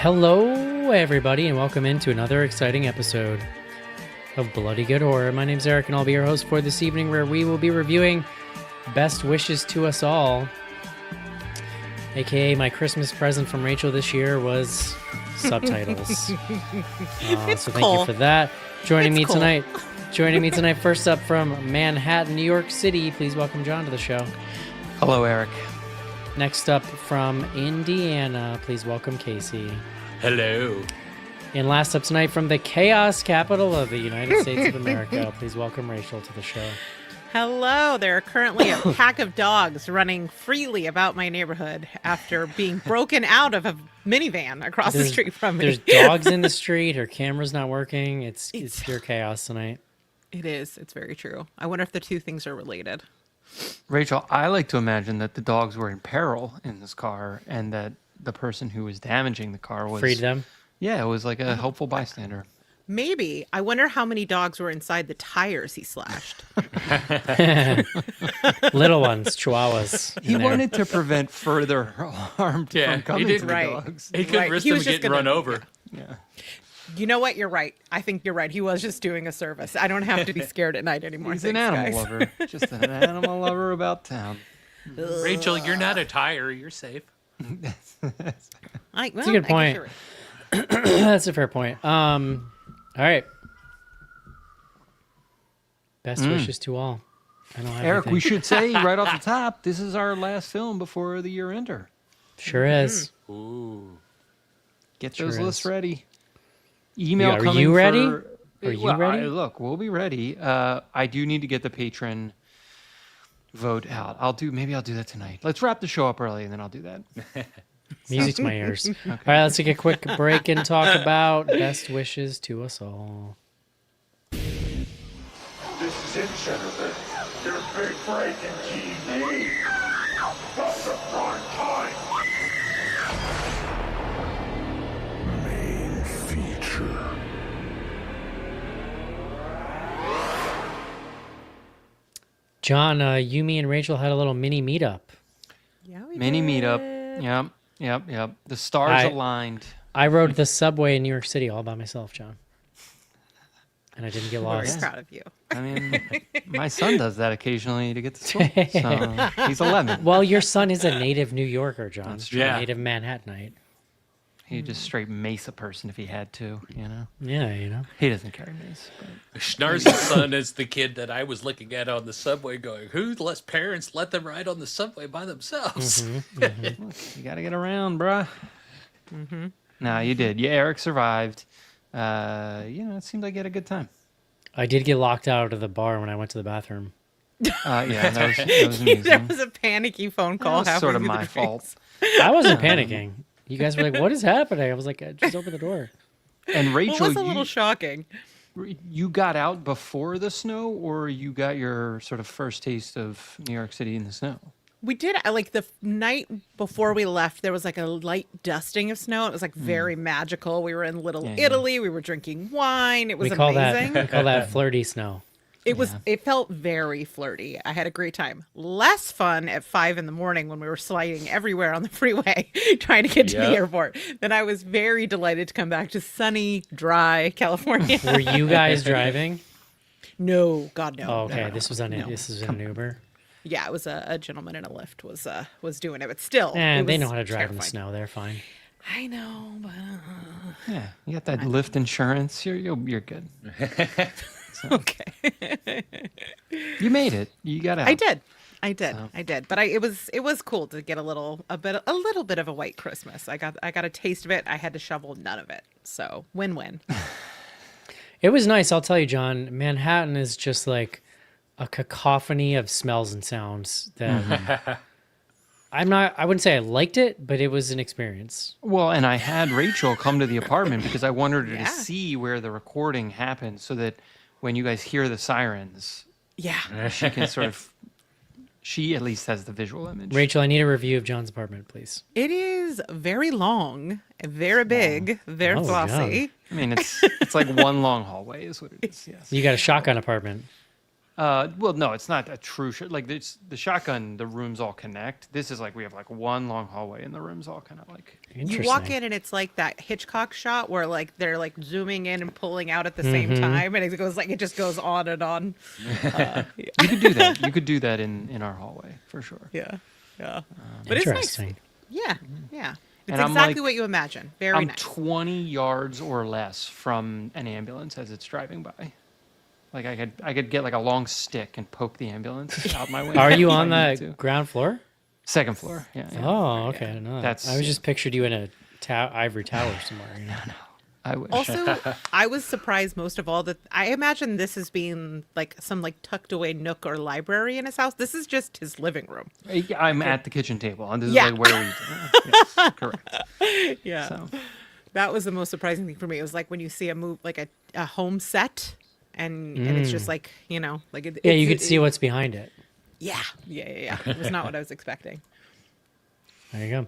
Hello, everybody, and welcome into another exciting episode of Bloody Good Horror. My name's Eric, and I'll be your host for this evening, where we will be reviewing Best Wishes to Us All, aka my Christmas present from Rachel this year was subtitles. So thank you for that. Joining me tonight, first up from Manhattan, New York City, please welcome John to the show. Hello, Eric. Next up from Indiana, please welcome Casey. Hello. And last up tonight from the chaos capital of the United States of America, please welcome Rachel to the show. Hello. There are currently a pack of dogs running freely about my neighborhood after being broken out of a minivan across the street from me. There's dogs in the street. Her camera's not working. It's pure chaos tonight. It is. It's very true. I wonder if the two things are related. Rachel, I like to imagine that the dogs were in peril in this car and that the person who was damaging the car was... Freed them? Yeah, it was like a helpful bystander. Maybe. I wonder how many dogs were inside the tires he slashed. Little ones, chihuahuas. He wanted to prevent further harm from coming to the dogs. He couldn't risk them getting run over. Yeah. You know what? You're right. I think you're right. He was just doing a service. I don't have to be scared at night anymore. He's an animal lover. Just an animal lover about town. Rachel, you're not a tire. You're safe. That's a good point. That's a fair point. All right. Best wishes to all. I don't have Eric, anything. we should say right off the top, this is our last film before the year ender. Sure is. Ooh. Get Sure those is. lists ready. Email Are coming you ready? for... Are you ready? Look, we'll be ready. I do need to get the patron vote out. Maybe I'll do that tonight. Let's wrap the show up early, and then I'll do that. Music to my ears. Okay. All right, let's take a quick break and talk about best wishes to us all. This is it, Jennifer. Your big break in TV. That's the prime time. Main feature. John, you, me, and Rachel had a little mini meetup. Yeah, we Mini did. meetup. Yep. The stars aligned. I rode the subway in New York City all by myself, John. And I didn't get Very lost. proud of you. I mean, my son does that occasionally to get to school. So he's 11. Well, your son is a native New Yorker, John. That's true. Yeah. A native Manhattanite. He'd just straight mace a person if he had to, you know? Yeah, you know. He doesn't carry mace. But... Schnar's son is the kid that I was looking at on the subway going, who lets parents let them ride on the subway by themselves? Look, you got to get around, bruh. Mm-hmm. No, you did. Yeah, Eric survived. It seemed like you had a good time. I did get locked out of the bar when I went to the bathroom. Yeah, that was amazing. That was a panicky phone That call. was halfway sort of through the my drinks. fault. I wasn't panicking. You guys were like, what is happening? I was like, just open the door. And Well, Rachel, it was a little shocking. you got out before the snow, or you got your sort of first taste of New York City in the snow? We did, like, the night before we left, there was like a light dusting of snow. It was like very magical. We were in Little Yeah. Italy. We were drinking wine. It was We call amazing. that flirty snow. It felt very flirty. I had a great time. Less fun at 5 a.m. when we were sliding everywhere on the freeway trying to get to the Yep. airport. Then I was very delighted to come back to sunny, dry California. Were you guys driving? No, God no. Oh, okay. No. This was an Uber. Yeah, it was a gentleman in a Lyft was doing it, but still. And it they was know how to drive in the terrifying. snow. They're fine. I know, but Yeah, you got that Lyft insurance. You're good. okay. You made it. You got out. I did. So. I did. But it was cool to get a little bit of a white Christmas. I got a taste of it. I had to shovel none of it. So win-win. It was nice. I'll tell you, John, Manhattan is just like a cacophony of smells and sounds that I wouldn't say I liked it, but it was an experience. Well, and I had Rachel come to the apartment because I wanted her Yeah. to see where the recording happened so that when you guys hear the sirens, Yeah. she can sort of, she at least has the visual image. Rachel, I need a review of John's apartment, please. It is very long, very big, very Oh, flossy. I mean, it's like one long hallway is what it is. Yes. You got a shotgun apartment. Well, no, it's not a true like it's the shotgun. The rooms all connect. This is like we have like one long hallway, and the rooms all kind of like. Interesting. You walk in and it's like that Hitchcock shot where like they're like zooming in and pulling out at the same time, and it goes like it just goes on and on. You could do that. You could do that in our hallway for sure. Yeah, yeah. But it's nice. Interesting. Yeah, yeah. It's And I'm exactly like- what you imagine. Very I'm nice. 20 yards or less from an ambulance as it's driving by. Like I could get like a long stick and poke the ambulance out my window. Are you if I on needed the to. ground floor? Second floor? Yeah. yeah. Oh, okay. I didn't know that. That's- I was just pictured you in a ivory tower somewhere. You know? I wish. Also, I was surprised most of all that I imagine this as being like some like tucked away nook or library in his house. This is just his living room. I'm at the kitchen table, and this Yeah. is like where we. Yes, correct. Yeah. So That was the most surprising thing for me. It was like when you see a move like a home set and it's just like, you know, like it, Yeah, it's- you could see what's behind it. Yeah. It was not what I was expecting. There you go.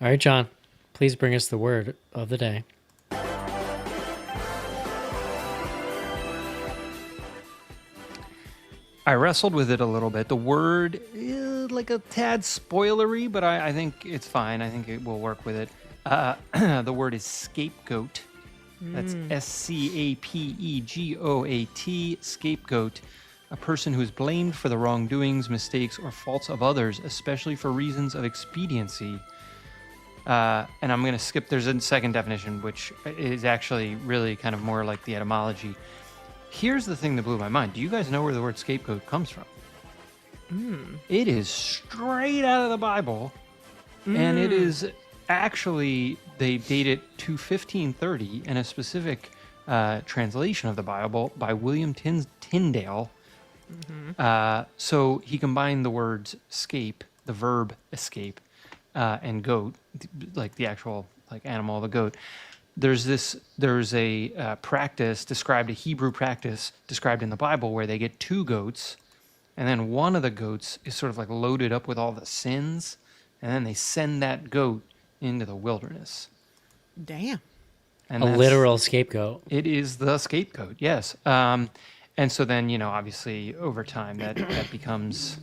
All right, John, please bring us the word of the day. I wrestled with it a little bit. The word is like a tad spoilery, but I think it's fine. I think it will work with it. The word is scapegoat. That's SCAPEGOAT, scapegoat. A person who is blamed for the wrongdoings, mistakes, or faults of others, especially for reasons of expediency. And I'm going to skip, there's a second definition, which is actually really kind of more like the etymology. Here's the thing that blew my mind. Do you guys know where the word scapegoat comes from? It is straight out of the Bible, and it is actually, they date it to 1530 in a specific translation of the Bible by William Tyndale. So he combined the words scape, the verb escape, and goat, like the actual like animal, the goat. There's a practice described, a Hebrew practice described in the Bible where they get two goats, and then one of the goats is sort of like loaded up with all the sins, and then they send that goat into the wilderness. Damn. And A that's- literal scapegoat. It is the scapegoat, yes. And so then, you know, obviously over time that becomes,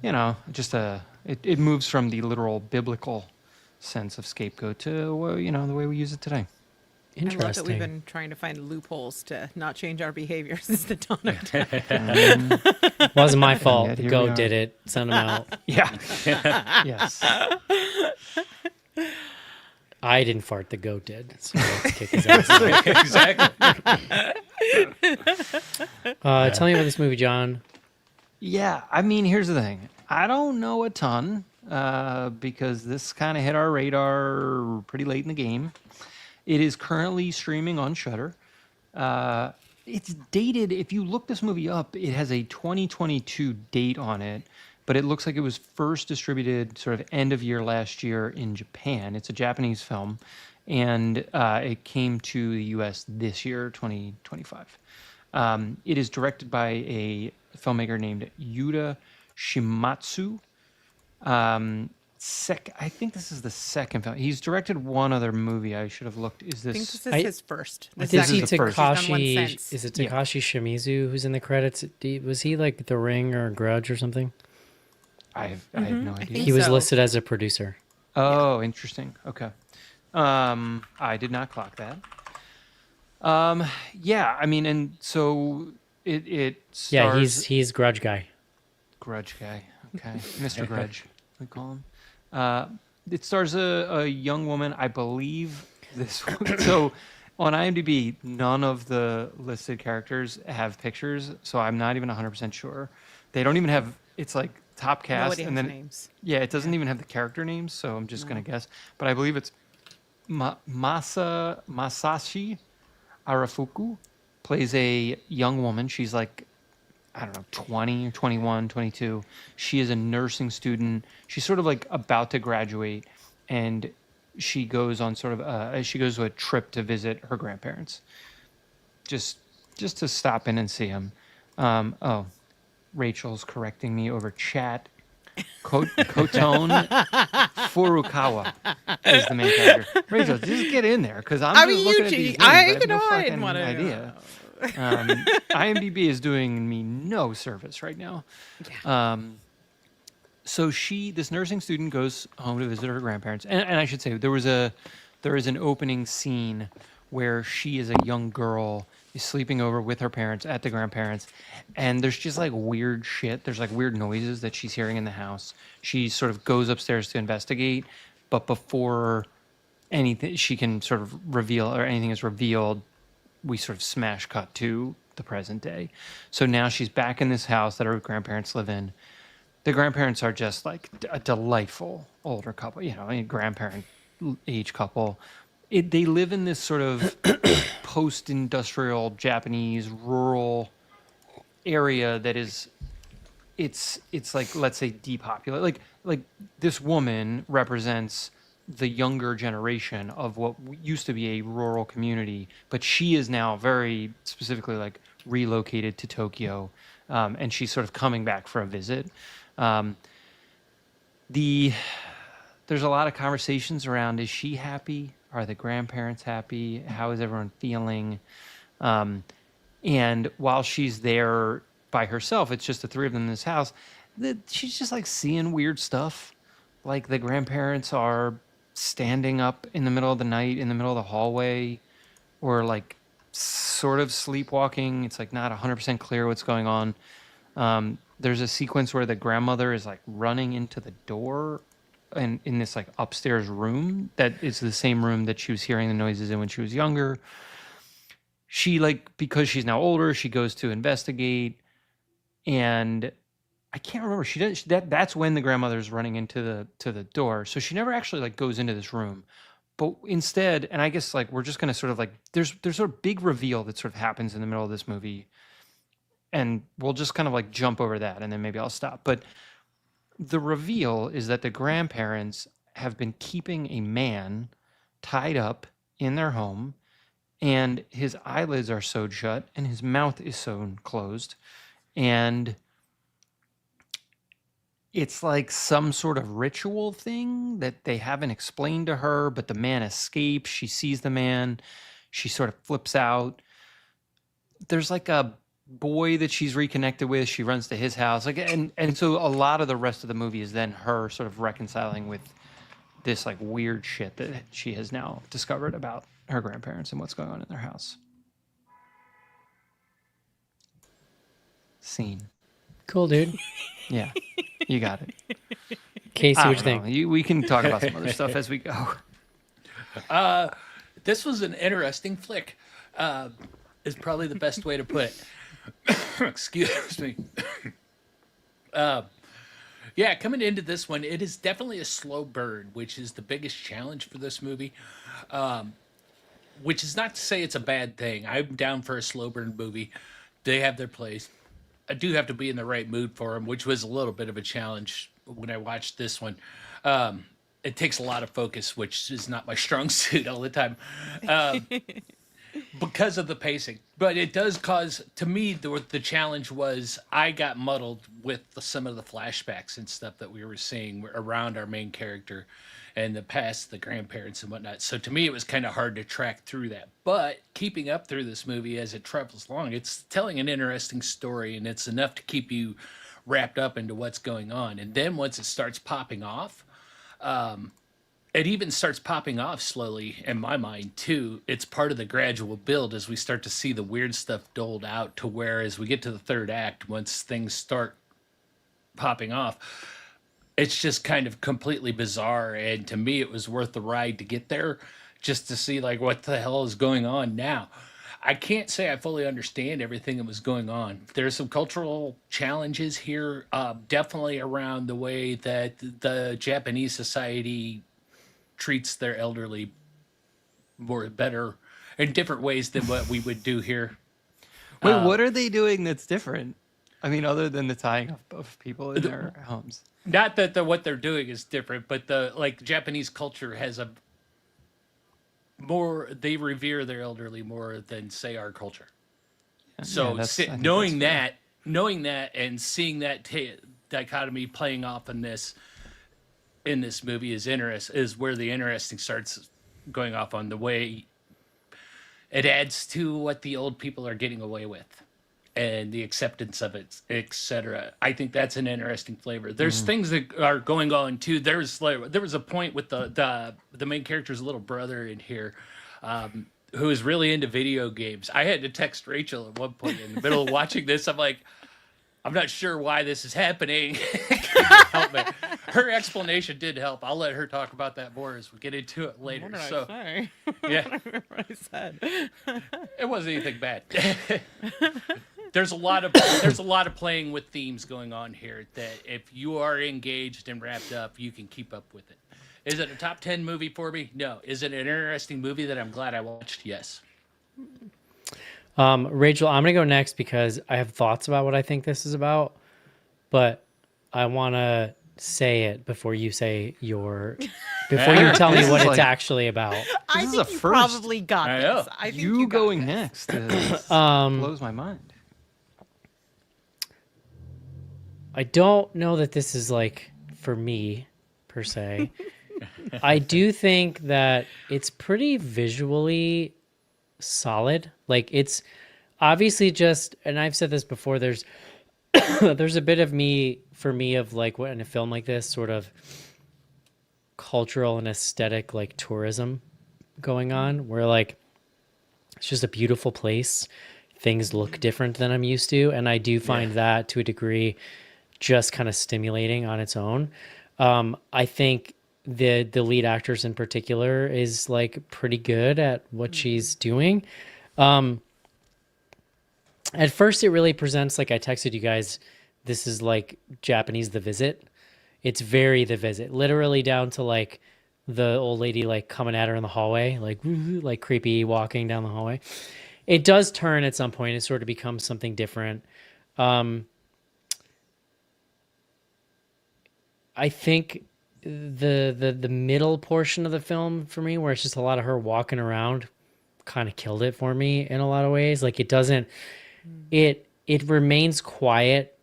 you know, just it moves from the literal biblical sense of scapegoat to, well, you know, the way we use it today. I love that Interesting. we've been trying to find loopholes to not change our behavior since the dawn of time. Wasn't my fault. yet The here we goat are. did it. Send him out. Yeah. Yes. I didn't fart. The goat did. So let's kick his ass. Exactly. Tell me about this movie, John. Yeah, I mean, here's the thing. I don't know a ton because this kind of hit our radar pretty late in the game. It is currently streaming on Shudder. It's dated. If you look this movie up, it has a 2022 date on it, but it looks like it was first distributed sort of end of year last year in Japan. It's a Japanese film, and it came to the U.S. this year, 2025. It is directed by a filmmaker named Yuta Shimatsu. I think this is the second film. He's directed one other movie. I should have looked. Is I think this? this is I- his first. I This did This see is the first. He's done one Takashi. since. Is it Yeah. Takashi Shimizu who's in the credits? Was he like The Ring or Grudge or something? I have no idea. think He was so. listed as a producer. Oh, interesting. Okay. I did not clock that. Yeah, I mean, and so it stars Yeah, he's Grudge guy. Grudge guy. Okay, Mr. Grudge, we call him. It stars a young woman, I believe. So on IMDb, none of the listed characters have pictures, so I'm not even 100% sure. They don't even have. It's like top cast, Nobody and has then names. yeah, it doesn't even have the character names, so I'm just gonna guess. But I believe it's Masashi Arafuku plays a young woman. She's like, I don't know, 20 or 21, 22. She is a nursing student. She's sort of like about to graduate, and she goes on sort of she goes to a trip to visit her grandparents, just to stop in and see them. Oh, Rachel's correcting me over chat. Kotone Furukawa is the main character. Rachel, just get in there because I'm I just mean, looking you at these I names. can I have no I fucking want to idea. IMDb is doing me no service right now. So this nursing student goes home to visit her grandparents, and I should say there is an opening scene where she is a young girl is sleeping over with her parents at the grandparents, and there's just like weird shit. There's like weird noises that she's hearing in the house. She sort of goes upstairs to investigate, but before anything she can sort of reveal or anything is revealed, we sort of smash cut to the present day. So now she's back in this house that her grandparents live in. The grandparents are just like a delightful older couple, a grandparent age couple. They live in this sort of post-industrial Japanese rural area that is, it's like, let's say, depopulated. Like this woman represents the younger generation of what used to be a rural community, but she is now very specifically like relocated to Tokyo, and she's sort of coming back for a visit. There's a lot of conversations around, is she happy? Are the grandparents happy? How is everyone feeling? And while she's there by herself, it's just the three of them in this house, she's just like seeing weird stuff. Like the grandparents are standing up in the middle of the night in the middle of the hallway, or like sort of sleepwalking. It's like not 100% clear what's going on. There's a sequence where the grandmother is like running into the door and in this like upstairs room that is the same room that she was hearing the noises in when she was younger. She because she's now older, she goes to investigate, and I can't remember. That's when the grandmother's running into the door. So she never actually goes into this room, but instead, and I guess we're just gonna sort of there's sort of big reveal that sort of happens in the middle of this movie, and we'll just kind of jump over that, and then maybe I'll stop. But the reveal is that the grandparents have been keeping a man tied up in their home, and his eyelids are sewed shut, and his mouth is sewn closed, and it's like some sort of ritual thing that they haven't explained to her, but the man escapes. She sees the man. She sort of flips out. There's like a boy that she's reconnected with. She runs to his house. And so a lot of the rest of the movie is then her sort of reconciling with this weird shit that she has now discovered about her grandparents and what's going on in their house. Scene. Cool, dude. Yeah, you got it. Casey, I what you don't think? know. We can talk about some other stuff as we go. This was an interesting flick. Is probably the best way to put it. Excuse me. Yeah, coming into this one, it is definitely a slow burn, which is the biggest challenge for this movie. Which is not to say it's a bad thing. I'm down for a slow burn movie. They have their place. I do have to be in the right mood for them, which was a little bit of a challenge when I watched this one. It takes a lot of focus, which is not my strong suit all the time. Because of the pacing, but it does cause, to me, the challenge was I got muddled with some of the flashbacks and stuff that we were seeing around our main character and the past, the grandparents and whatnot. So to me, it was kind of hard to track through that. But keeping up through this movie as it travels along, it's telling an interesting story, and it's enough to keep you wrapped up into what's going on. And then once it starts popping off, it even starts popping off slowly in my mind too. It's part of the gradual build as we start to see the weird stuff doled out, to where as we get to the third act, once things start popping off, it's just kind of completely bizarre. And to me, it was worth the ride to get there just to see what the hell is going on now. I can't say I fully understand everything that was going on. There's some cultural challenges here, definitely around the way that the Japanese society treats their elderly better in different ways than what we would do here. Wait, what are they doing that's different? I mean, other than the tying up of people in their homes. Not that what they're doing is different, but the Japanese culture has they revere their elderly more than say our culture. So Yeah, knowing that and seeing that dichotomy playing off in this movie is where the interesting starts going off on the way it adds to what the old people are getting away with and the acceptance of it, etc. I think that's an interesting flavor. There's things that are going on too. There was a point with the main character's little brother in here, who is really into video games. I had to text Rachel at one point in the middle of watching this. I'm like, I'm not sure why this is happening. Can you help me? Her explanation did help. I'll let her talk about that more as we get into it later. What did So I say? yeah, I remember what I said. it wasn't anything bad. There's a lot of playing with themes going on here that if you are engaged and wrapped up, you can keep up with it. Is it a top 10 movie for me? No. Is it an interesting movie that I'm glad I watched? Yes. Rachel, I'm gonna go next because I have thoughts about what I think this is about, but I want to say it before you say you tell me This what is it's like- actually about. I is think a you first. probably got I this. know. I think You got going this. next blows my mind. I don't know that this is like for me per se. I do think that it's pretty visually solid. Like it's obviously just, and I've said this before, there's there's a bit of me for me of like what in a film like this sort of cultural and aesthetic like tourism going on where like it's just a beautiful place. Things look different than I'm used to, and I do find that to a degree just kind of stimulating on its own. I think the lead actress in particular is like pretty good at what she's doing. At first it really presents, like I texted you guys, this is like Japanese The Visit. It's very The Visit, literally down to like the old lady like coming at her in the hallway, like creepy walking down the hallway. It does turn at some point. It sort of becomes something different. I think the middle portion of the film for me, where it's just a lot of her walking around, kind of killed it for me in a lot of ways. Like it doesn't, it remains quiet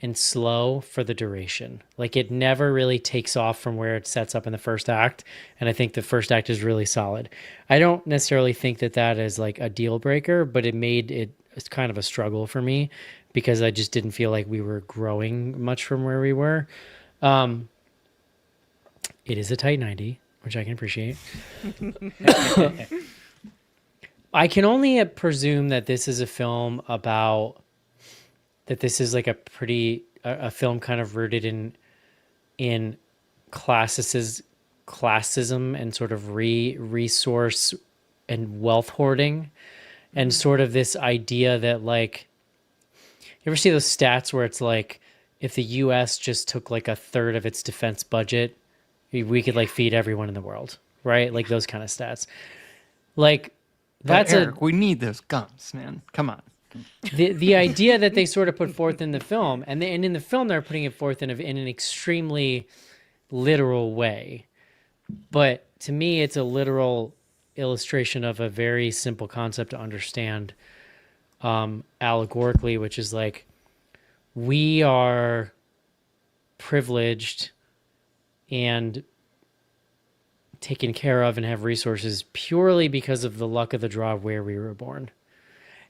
and slow for the duration. Like it never really takes off from where it sets up in the first act. And I think the first act is really solid. I don't necessarily think that is like a deal breaker, but it made it kind of a struggle for me because I just didn't feel like we were growing much from where we were. It is a tight 90, which I can appreciate. I can only presume that this is a film about that this is like a film kind of rooted in classism and sort of resource and wealth hoarding and sort of this idea that like, you ever see those stats where it's like, if the US just took like a third of its defense budget, we could like feed everyone in the world, right? Like those kind of stats. Like that's Eric, we need those guns, man. Come on. the idea that they sort of put forth in the film, and in the film they're putting it forth in an extremely literal way. But to me, it's a literal illustration of a very simple concept to understand allegorically, which is like, we are privileged and taken care of and have resources purely because of the luck of the draw of where we were born.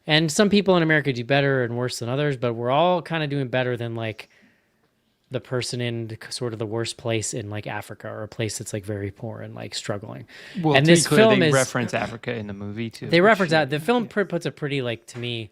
And some people in America do better and worse than others, but we're all kind of doing better than like the person in sort of the worst place in like Africa, or a place that's like very poor and like struggling. Well, and to be this clear, film they is reference Africa in the movie too. they which reference is- that. The film puts a pretty, like, to me,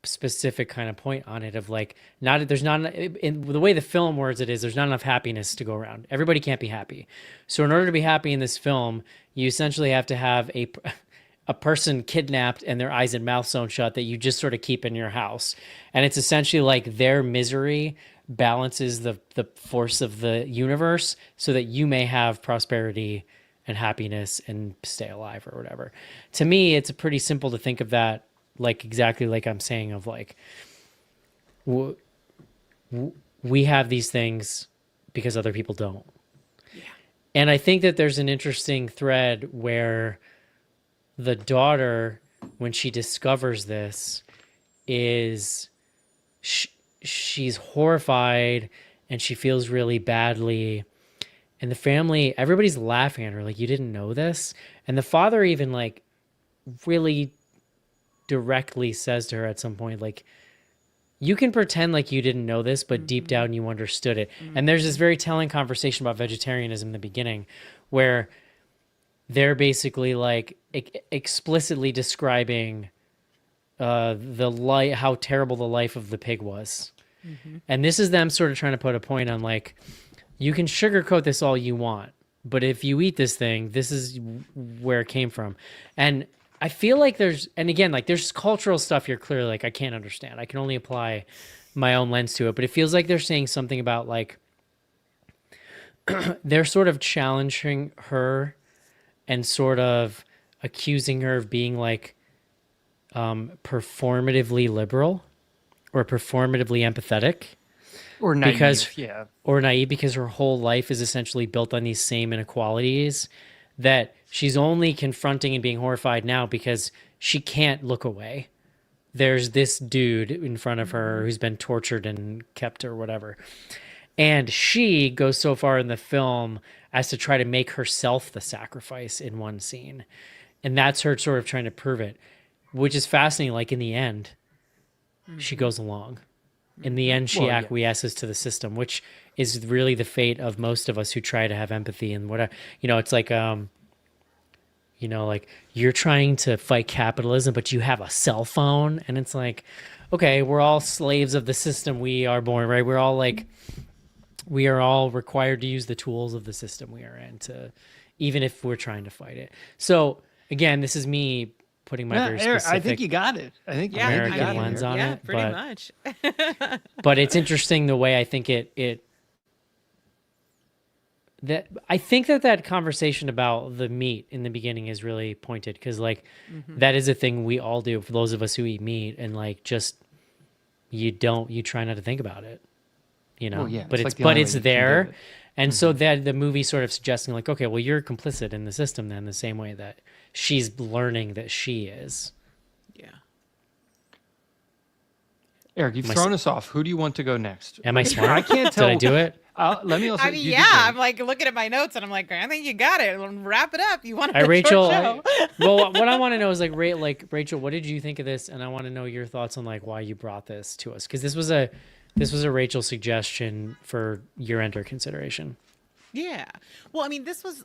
specific kind of point on it of like, there's not in the way the film words it is, there's not enough happiness to go around. Everybody can't be happy. So in order to be happy in this film, you essentially have to have a person kidnapped and their eyes and mouth sewn shut that you just sort of keep in your house. And it's essentially like their misery balances the force of the universe so that you may have prosperity and happiness and stay alive or whatever. To me, it's pretty simple to think of that like exactly like I'm saying of like, we have these things because other people don't. Yeah. And I think that there's an interesting thread where the daughter, when she discovers this, is she's horrified and she feels really badly. And the family, everybody's laughing at her like, you didn't know this. And the father even like really directly says to her at some point, like, you can pretend like you didn't know this, but deep down you understood it. And there's this very telling conversation about vegetarianism in the beginning where they're basically like explicitly describing the life, how terrible the life of the pig was. And this is them sort of trying to put a point on like, you can sugarcoat this all you want, but if you eat this thing, this is where it came from. And I feel like there's cultural stuff you're clearly like, I can't understand. I can only apply my own lens to it, but it feels like they're saying something about like, they're sort of challenging her and sort of accusing her of being like performatively liberal or performatively empathetic Or naive, because yeah. or naive because her whole life is essentially built on these same inequalities that she's only confronting and being horrified now because she can't look away. There's this dude in front of her who's been tortured and kept or whatever. And she goes so far in the film as to try to make herself the sacrifice in one scene. And that's her sort of trying to prove it, which is fascinating. Like in the end, she goes along. In the end, she Well, yeah. acquiesces to the system, which is really the fate of most of us who try to have empathy and whatever. It's like, like you're trying to fight capitalism, but you have a cell phone. And it's like, okay, we're all slaves of the system we are born, right? We're all like, we are all required to use the tools of the system we are in to, even if we're trying to fight it. So again, this is me putting my very Eric, specific I think you got it. I think Yeah, you American got it. lens Eric. on yeah, it, pretty but- much. but it's interesting the way I think I think that conversation about the meat in the beginning is really pointed because like that is a thing we all do for those of us who eat meat and like just you try not to think about it, Well, yeah, but it's it's like the only way it's you can do there. it. And so that the movie sort of suggesting like, okay, well, you're complicit in the system then the same way that she's learning that she is. Yeah. Eric, you've Am I thrown us off. Who do you want to go next? Am I smart? I can't tell. Did I do it? Let me also. I mean, you did yeah, great. I'm like looking at my notes and I'm like, I think you got it. Wrap it up. You want All to right, Rachel. show? Well, what I want to know is like Rachel, what did you think of this? And I want to know your thoughts on like why you brought this to us because this was a Rachel suggestion for year-ender consideration. Yeah. Well, I mean, this was,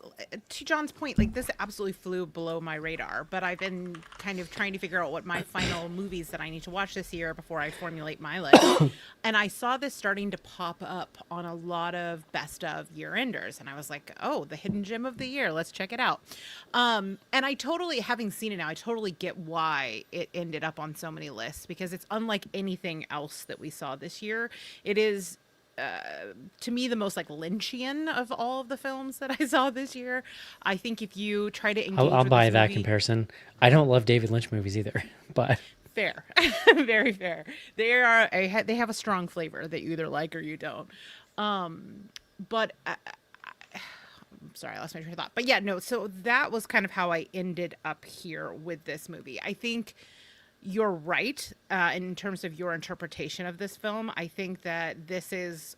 to John's point, like this absolutely flew below my radar, but I've been kind of trying to figure out what my final movies that I need to watch this year before I formulate my list. And I saw this starting to pop up on a lot of best of year enders. And I was like, oh, the hidden gem of the year. Let's check it out. And I totally, having seen it now, I totally get why it ended up on so many lists because it's unlike anything else that we saw this year. It is, to me, the most like Lynchian of all of the films that I saw this year. I think if you try to engage, I'll with buy this that movie- comparison. I don't love David Lynch movies either, but Fair, very fair. They have a strong flavor that you either like or you don't. But I'm sorry, I lost my train of thought. But yeah, no. So that was kind of how I ended up here with this movie. I think you're right in terms of your interpretation of this film. I think that this is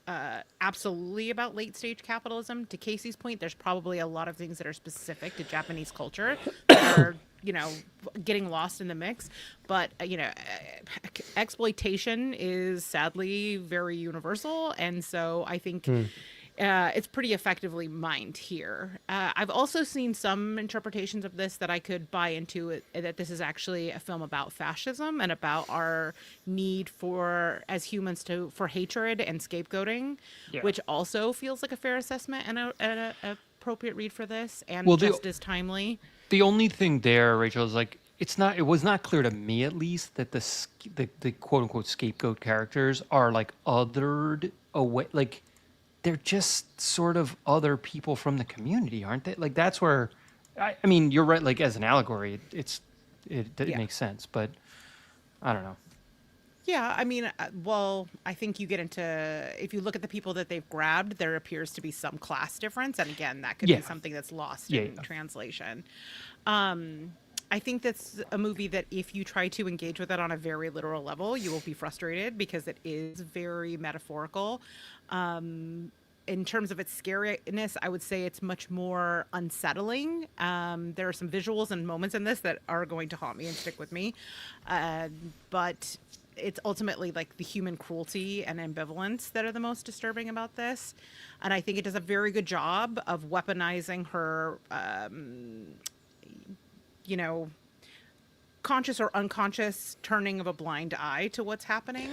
absolutely about late stage capitalism. To Casey's point, there's probably a lot of things that are specific to Japanese culture that are, getting lost in the mix. But, exploitation is sadly very universal. And so I think it's pretty effectively mined here. I've also seen some interpretations of this that I could buy into, that this is actually a film about fascism and about our need for, as humans, for hatred and scapegoating, Yeah. which also feels like a fair assessment and an appropriate read for this, and Well, just as timely. The only thing there, Rachel, is like it was not clear to me at least that the quote unquote scapegoat characters are like othered away, like they're just sort of other people from the community, aren't they? Like that's where, I mean, you're right. Like as an allegory, it Yeah. makes sense, but I don't know. Yeah, I mean, well, I think you get into, if you look at the people that they've grabbed, there appears to be some class difference. And again, that could Yeah. be something that's lost Yeah, in yeah. translation. I think that's a movie that if you try to engage with it on a very literal level, you will be frustrated because it is very metaphorical. in terms of its scariness, I would say it's much more unsettling. There are some visuals and moments in this that are going to haunt me and stick with me, but it's ultimately like the human cruelty and ambivalence that are the most disturbing about this. And I think it does a very good job of weaponizing her, you know, conscious or unconscious turning of a blind eye to what's happening,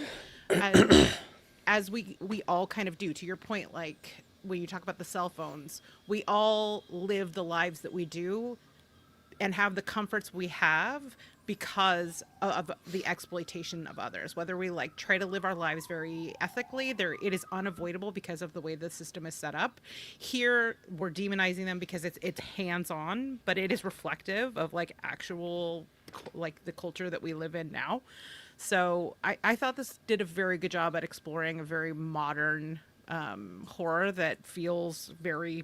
as we all kind of do. To your point, like when you talk about the cell phones, we all live the lives that we do and have the comforts we have because of the exploitation of others. Whether we like try to live our lives very ethically, it is unavoidable because of the way the system is set up. Here we're demonizing them because it's hands-on, but it is reflective of like actual like the culture that we live in now. So I thought this did a very good job at exploring a very modern horror that feels very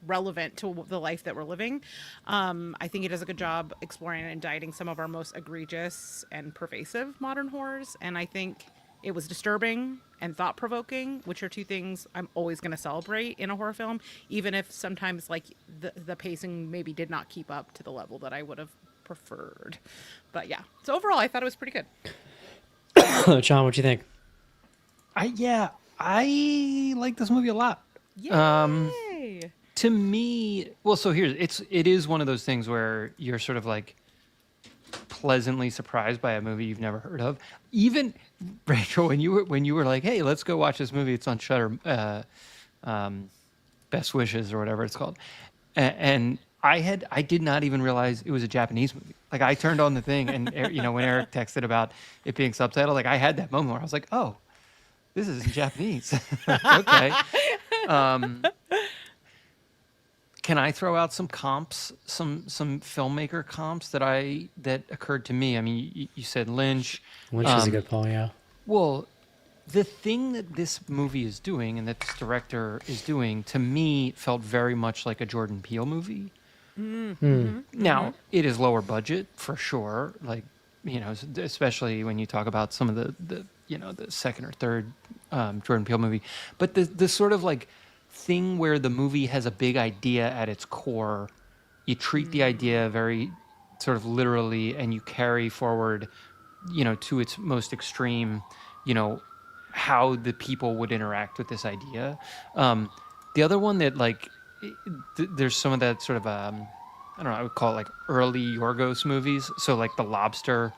relevant to the life that we're living. I think it does a good job exploring and indicting some of our most egregious and pervasive modern horrors. And I think it was disturbing and thought-provoking, which are two things I'm always going to celebrate in a horror film, even if sometimes like the pacing maybe did not keep up to the level that I would have preferred. But yeah, so overall I thought it was pretty good. John, what do you think? I like this movie a lot. Yay! To me, well, so it is one of those things where you're sort of like pleasantly surprised by a movie you've never heard of. Even Rachel, when you were like, "Hey, let's go watch this movie," it's on Shudder, Best Wishes or whatever it's called, and I did not even realize it was a Japanese movie. Like I turned on the thing, and when Eric texted about it being subtitled, like I had that moment where I was like, "Oh, this is in Japanese." Okay. Can I throw out some comps, some filmmaker comps that occurred to me? I mean, you said Lynch. Lynch is a good call, yeah. Well, the thing that this movie is doing and that this director is doing, to me, felt very much like a Jordan Peele movie. Now, it is lower budget for sure. Like, especially when you talk about some of the second or third Jordan Peele movie. But the sort of like thing where the movie has a big idea at its core, you treat the idea very sort of literally, and you carry forward, to its most extreme, how the people would interact with this idea. The other one that like, there's some of that sort of, I don't know, I would call it like early Yorgos movies. So like The Lobster,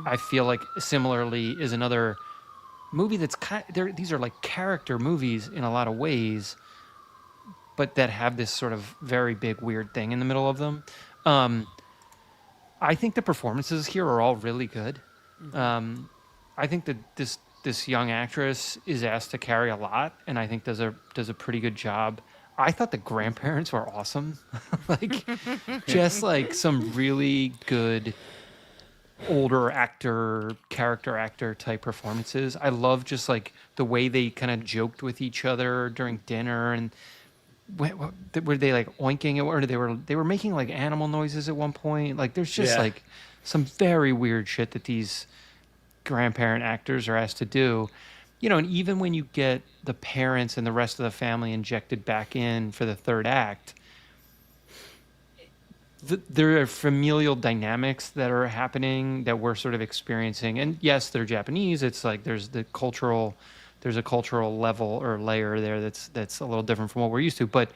I feel like similarly is another movie that's these are like character movies in a lot of ways, but that have this sort of very big weird thing in the middle of them. I think the performances here are all really good. I think that this young actress is asked to carry a lot, and I think does a pretty good job. I thought the grandparents were awesome. Like just like some really good older character actor type performances. I love just like the way they kind of joked with each other during dinner, and were they like oinking it, or they were making like animal noises at one point. Like there's just like some very weird shit that these grandparent actors are asked to do. And even when you get the parents and the rest of the family injected back in for the third act, there are familial dynamics that are happening that we're sort of experiencing. And yes, they're Japanese. It's like there's a cultural level or layer there that's a little different from what we're used to. But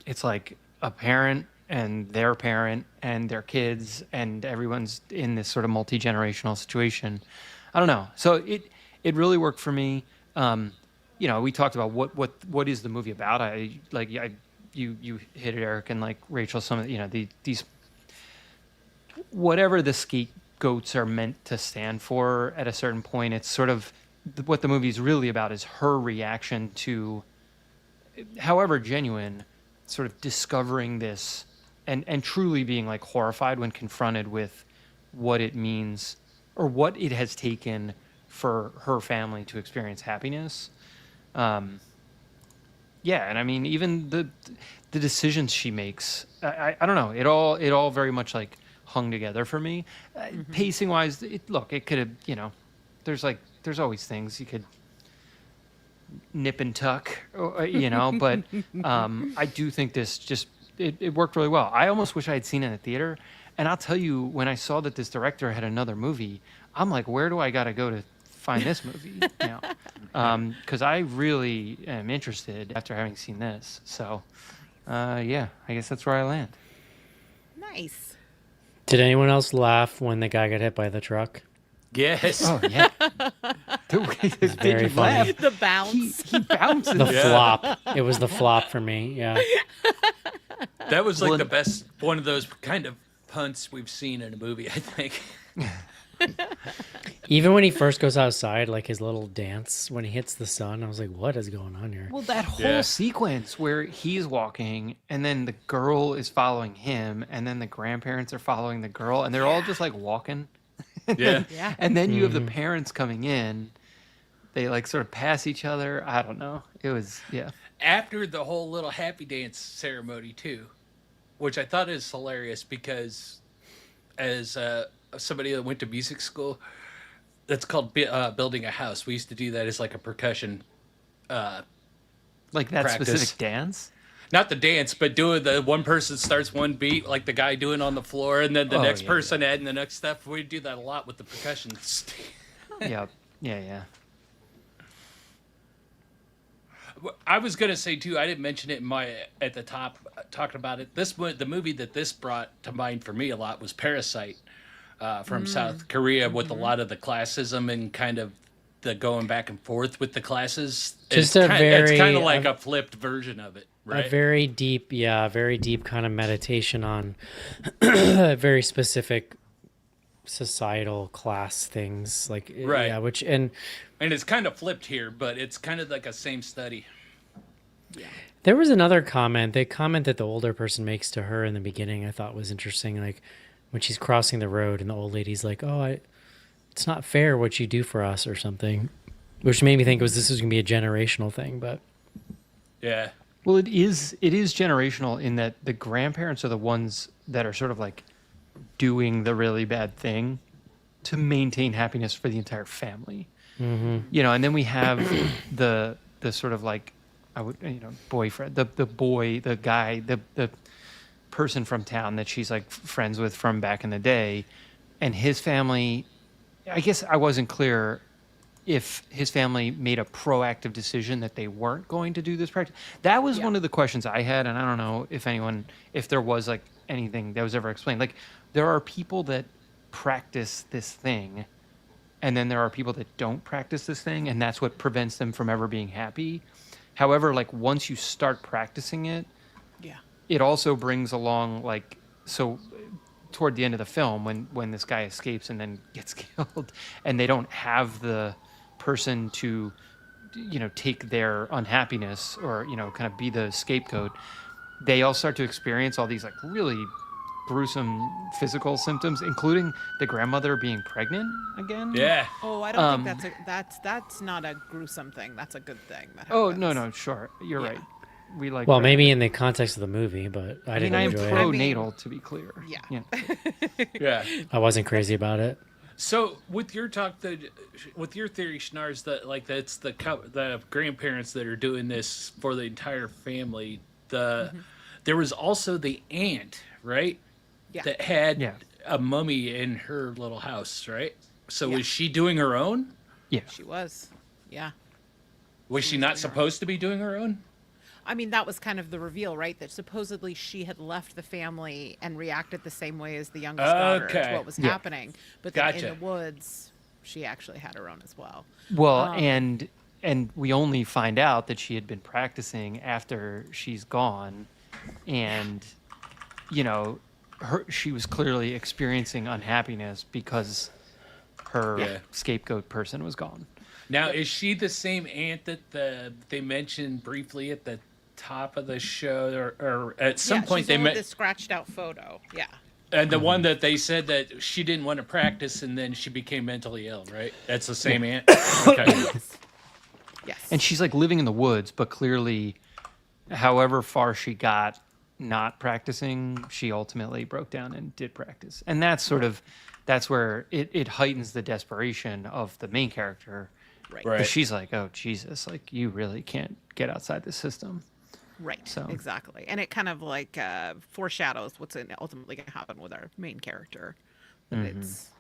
it's like a parent and their kids, and everyone's in this sort of multi-generational situation. I don't know. So it really worked for me. We talked about what is the movie about. You hit it, Eric, and like Rachel, some of these whatever the scapegoats are meant to stand for at a certain point, it's sort of what the movie's really about is her reaction to, however genuine, sort of discovering this and truly being like horrified when confronted with what it means or what it has taken for her family to experience happiness. And I mean, even the decisions she makes, I don't know. It all very much like hung together for me. Pacing wise, it could have, there's always things you could nip and tuck, but I do think this it worked really well. I almost wish I had seen it in the theater. And I'll tell you, when I saw that this director had another movie, I'm like, where do I got to go to find this movie now? Because I really am interested after having seen this. So, yeah, I guess that's where I land. Nice. Did anyone else laugh when the guy got hit by the truck? Yes. Oh, yeah. The way this very baby funny. laughed, The bounce. he bounces. The flop. It was the flop for me. Yeah. That was like Well, the best one of those kind of punts we've seen in a movie, I think. Even when he first goes outside, like his little dance when he hits the sun, I was like, what is going on here? Well, that whole Yeah. sequence where he's walking and then the girl is following him and then the grandparents are following the girl and they're all just like walking. Yeah. Yeah. And then you have the parents coming in. They like sort of pass each other. I don't know. It was, yeah. After the whole little happy dance ceremony too, which I thought is hilarious because as somebody that went to music school, that's called building a house. We used to do that as like a percussion, Like that Practice. specific dance. not the dance, but doing the one person starts one beat, like the guy doing on the floor, and then the Oh, next yeah, person adding the next stuff. We do that a lot with the percussion. Yeah. Yeah. I was gonna say too. I didn't mention it in my at the top talking about it. The movie that this brought to mind for me a lot was Parasite from South Korea, with a lot of the classism and kind of the going back and forth with the classes. Just it's a kind, very- it's kind of like a flipped version of it, right? A very deep kind of meditation on very specific societal class things. Like, Right. yeah, And it's kind of flipped here, but it's kind of like a same study. there was another comment. The comment that the older person makes to her in the beginning, I thought was interesting. Like when she's crossing the road and the old lady's like, it's not fair what you do for us or something, which made me think this was going to be a generational thing, but Yeah. Well, it is generational in that the grandparents are the ones that are sort of like doing the really bad thing to maintain happiness for the entire family. And then we have the sort of like boyfriend, the guy, the person from town that she's like friends with from back in the day, and his family. I guess I wasn't clear if his family made a proactive decision that they weren't going to do this practice. That was one of the questions I had, and I don't know if there was like anything that was ever explained. Like, there are people that practice this thing, and then there are people that don't practice this thing, and that's what prevents them from ever being happy. However, like once you start practicing it, Yeah. it also brings along toward the end of the film when this guy escapes and then gets killed and they don't have the person to take their unhappiness or kind of be the scapegoat, they all start to experience all these like really gruesome physical symptoms, including the grandmother being pregnant again. Yeah. Oh, I don't think that's not a gruesome thing. That's a good thing. That Oh, happens. no, sure, you're Yeah. right. We like well, maybe in the context of the movie, but I didn't I am enjoy it. pro-natal, to be clear. Yeah. Yeah. I wasn't crazy about it. So with your with your theory, Schnars, that like that's the grandparents that are doing this for the entire family. There was also the aunt, right? Yeah. That had Yeah. a mummy in her little house, right? So Yeah. was she doing her own? Yeah. She was. Yeah. Was she not supposed to be doing her own? I mean, that was kind of the reveal, right? That supposedly she had left the family and reacted the same way as the youngest daughter to Okay. what was Yeah. happening. But then Gotcha. in the woods, she actually had her own as well. Well, and we only find out that she had been practicing after she's gone, and she was clearly experiencing unhappiness because her Yeah. scapegoat person was gone. Now, is she the same aunt that they mentioned briefly at the top of the show, or at some point she's they the one with met? the scratched out photo. Yeah. And the one that they said that she didn't want to practice and then she became mentally ill, right? That's the same aunt? Okay. Yes. And she's like living in the woods, but clearly, however far she got not practicing, she ultimately broke down and did practice. And that's where it heightens the desperation of the main character Right. Right. But she's like, oh Jesus, like you really can't get outside the system. Right. So- Exactly. And it kind of like foreshadows what's ultimately going to happen with our main character. That it's,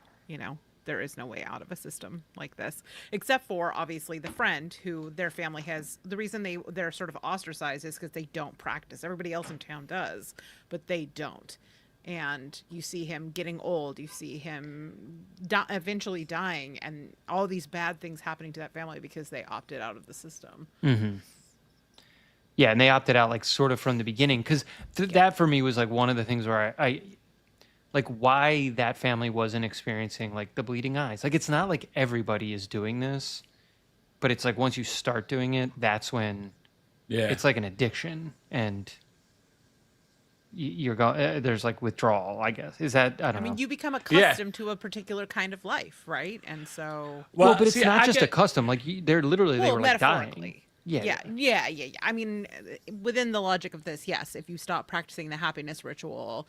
there is no way out of a system like this, except for obviously the friend who their family has. The reason they're sort of ostracized is because they don't practice. Everybody else in town does, but they don't. And you see him getting old. You see him eventually dying, and all these bad things happening to that family because they opted out of the system. Yeah, and they opted out like sort of from the beginning because that for me was like one of the things where I like why that family wasn't experiencing like the bleeding eyes. Like it's not like everybody is doing this, but it's like once you start doing it, that's when it's like an addiction and you're going. There's like withdrawal, I guess. Is that I don't I mean, know. you become accustomed to a particular kind of life, right? And so, Well, but it's see, not I just a get- custom. Like they're literally they were like dying. metaphorically. Yeah. Yeah. I mean, within the logic of this, yes, if you stop practicing the happiness ritual,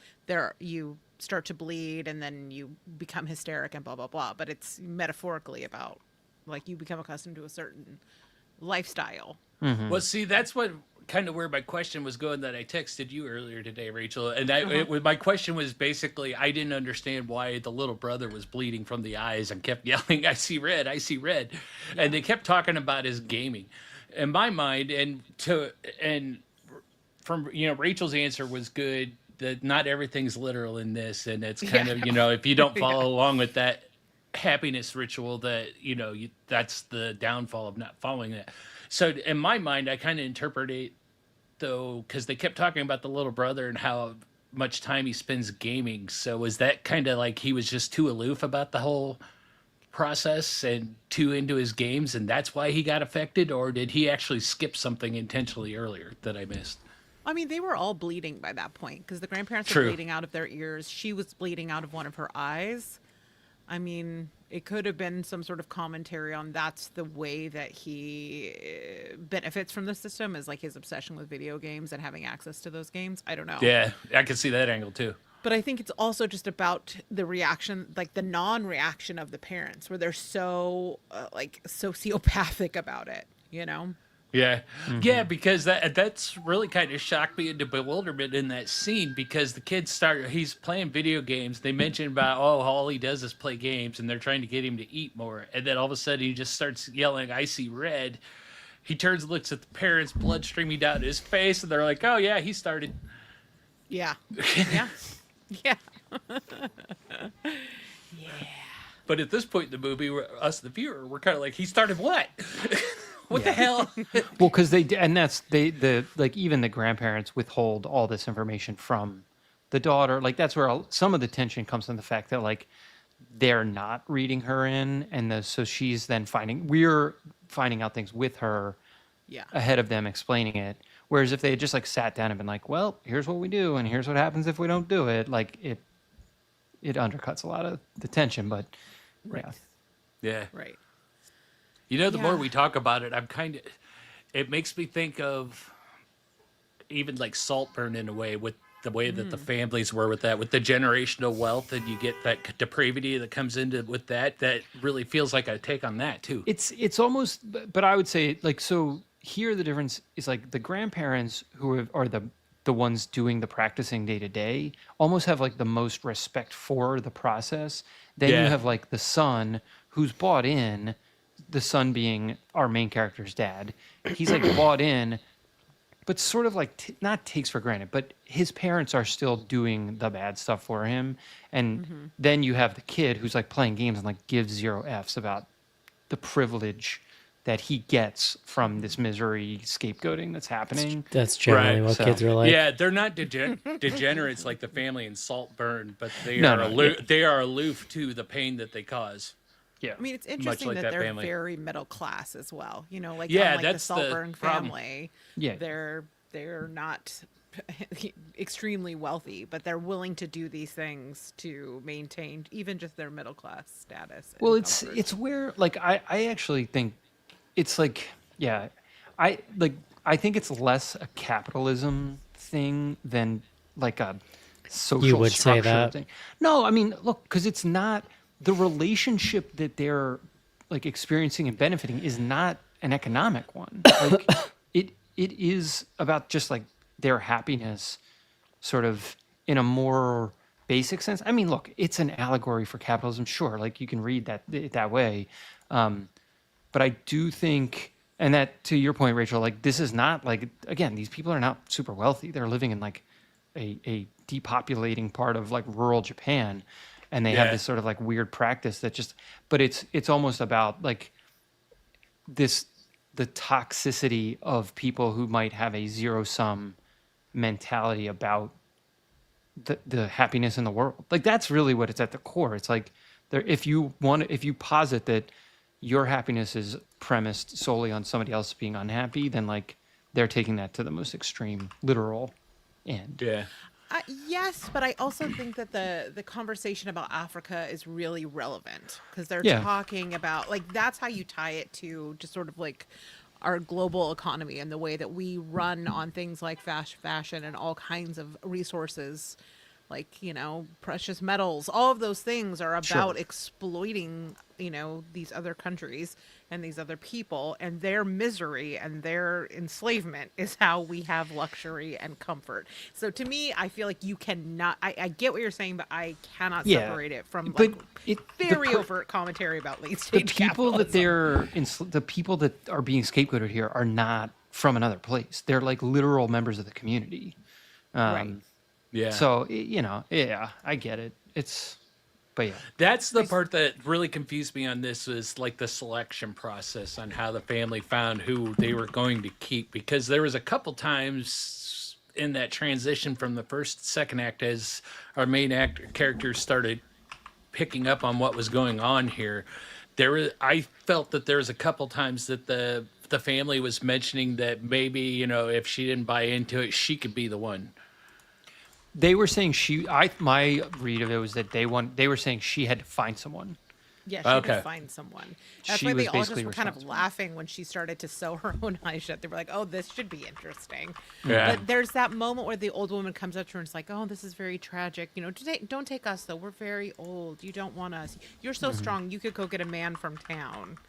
you start to bleed and then you become hysteric and blah, blah, blah. But it's metaphorically about like you become accustomed to a certain lifestyle. Well, see, that's what kind of where my question was going that I texted you earlier today, Rachel. And my question was basically, I didn't understand why the little brother was bleeding from the eyes and kept yelling, I see red, I see red. Yeah. And they kept talking about his gaming. In my mind, and from, Rachel's answer was good, that not everything's literal in this. And it's kind of, if you don't follow along with that happiness ritual, that, that's the downfall of not following that. So in my mind, I kind of interpret it, though, because they kept talking about the little brother and how much time he spends gaming. So was that kind of like he was just too aloof about the whole process and too into his games, and that's why he got affected? Or did he actually skip something intentionally earlier that I missed? I mean, they were all bleeding by that point because the grandparents True. were bleeding out of their ears. She was bleeding out of one of her eyes. I mean, it could have been some sort of commentary on that's the way that he benefits from the system, is like his obsession with video games and having access to those games. I don't know. Yeah, I can see that angle too. But I think it's also just about the reaction, like the non-reaction of the parents, where they're so like sociopathic about it, Yeah, yeah, because that's really kind of shocked me into bewilderment in that scene, because the kid he's playing video games. They mention about, all he does is play games, and they're trying to get him to eat more. And then all of a sudden he just starts yelling, I see red. He turns and looks at the parents, blood streaming down his face, and they're like, oh yeah, he started. Yeah. Yeah. Yeah. But at this point in the movie, us, the viewer, we're kind of like, he started what? What the hell? Well, because like even the grandparents withhold all this information from the daughter. Like that's where some of the tension comes from the fact that like they're not reading her in, and so she's then we're finding out things with her Yeah. ahead of them explaining it. Whereas if they had just like sat down and been like, well, here's what we do, and here's what happens if we don't do it, like it undercuts a lot of the tension. But yeah. Yeah. Right. The more Yeah. we talk about it, it makes me think of even like Saltburn in a way, with the way that the families were with that, with the generational wealth, and you get that depravity that comes into with that really feels like a take on that too. It's almost, but I would say like, so here the difference is like the grandparents are the ones doing the practicing day to day almost have like the most respect for the process. Then Yeah. you have like the son who's bought in, the son being our main character's dad. He's like bought in, but sort of like not takes for granted, but his parents are still doing the bad stuff for him. And then you have the kid who's like playing games and like gives zero Fs about the privilege that he gets from this misery scapegoating that's happening. That's generally Right, what so- kids are like. Yeah, they're not degenerates like the family in Saltburn, but they No, are no, aloof. yeah. They are aloof to the pain that they cause. Yeah. I mean, it's Much interesting like that that they're family. very middle class as well. Like Yeah, unlike that's the the Saltburn problem. family. Yeah. They're not extremely wealthy, but they're willing to do these things to maintain even just their middle class status. and Well, comfort. it's where like I actually think it's like I think it's less a capitalism thing than like a social You would say structure that? thing. No, I mean, look, because it's not the relationship that they're like experiencing and benefiting is not an economic one. Like it is about just like their happiness, sort of in a more basic sense. I mean, look, it's an allegory for capitalism, sure. Like you can read that way, but I do think, and that to your point, Rachel, like this is not like, again, these people are not super wealthy. They're living in like a depopulating part of like rural Japan, and they have this sort of like weird practice that just, but it's almost about like the toxicity of people who might have a zero sum mentality about the happiness in the world. Like that's really what it's at the core. It's like there, if you posit that your happiness is premised solely on somebody else being unhappy, then like they're taking that to the most extreme literal end. Yeah. Yes, but I also think that the conversation about Africa is really relevant because they're Yeah. talking about like that's how you tie it to just sort of like our global economy and the way that we run on things like fashion and all kinds of resources like, you know, precious metals. All of those things are about exploiting, you know, these other countries and these other people, and their misery and their enslavement is how we have luxury and comfort. So to me, I feel like you cannot, I get what you're saying, but I cannot Yeah, separate it from but like very overt commentary about late The stage people that capitalism. the people that are being scapegoated here are not from another place. They're like literal members of the community. Right. Yeah. So you know, yeah, I get it. But yeah, That's the part that really confused me on this was like the selection process on how the family found who they were going to keep, because there was a couple times in that transition from the first to second act as our main characters started picking up on what was going on here. I felt that there was a couple times that the family was mentioning that maybe, you know, if she didn't buy into it, she could be the one. they were saying my read of it was that they were saying she had to find someone. Yeah, she Okay. could find someone. That's She why was they all just basically were kind of responsible. laughing when she started to sew her own eye shut. They were like, "Oh, this should be interesting." Yeah. But there's that moment where the old woman comes up to her and is like, "Oh, this is very tragic. You know, don't take us though. We're very old. You don't want us. You're so strong. You could go get a man from town."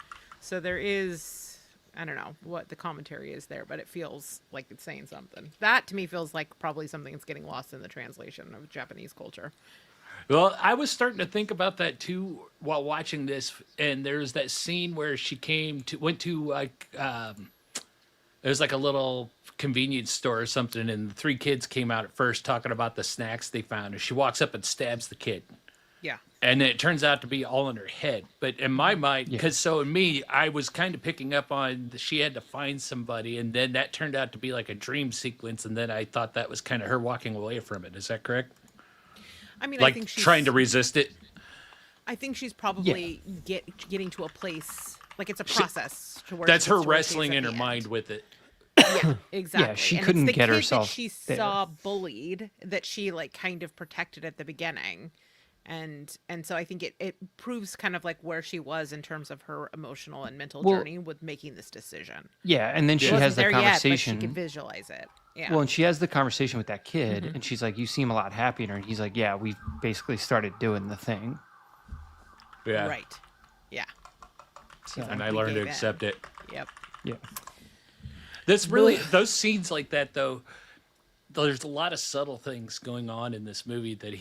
So there is, I don't know what the commentary is there, but it feels like it's saying something. That to me feels like probably something that's getting lost in the translation of Japanese culture. Well, I was starting to think about that too while watching this, and there's that scene where she went to like there's like a little convenience store or something, and the three kids came out at first talking about the snacks they found, and she walks up and stabs the kid, Yeah. and it turns out to be all in her head. But in my mind, because so in me, I was kind of picking up on she had to find somebody, and then that turned out to be like a dream sequence, and then I thought that was kind of her walking away from it. Is that correct? I mean, I Like think she's trying to resist it. I think she's probably getting to a place like it's a process to where That's she her gets to where she's wrestling at in the her end. mind with it. Yeah, exactly. she And couldn't it's the get kid herself that she there. saw bullied that she like kind of protected at the beginning, and so I think it proves kind of like where she was in terms of her emotional and mental Well- journey with making this decision. Yeah, and then she She wasn't has the there yet, but conversation. she could visualize it. Yeah. Well, and she has the conversation with that kid, and she's like, "You seem a lot happier." And he's like, "Yeah, we've basically started doing the thing." Yeah. Right. Yeah. So, And I We learned to gave in. accept it. Yep. yeah, That's really those scenes like that though. There's a lot of subtle things going on in this movie that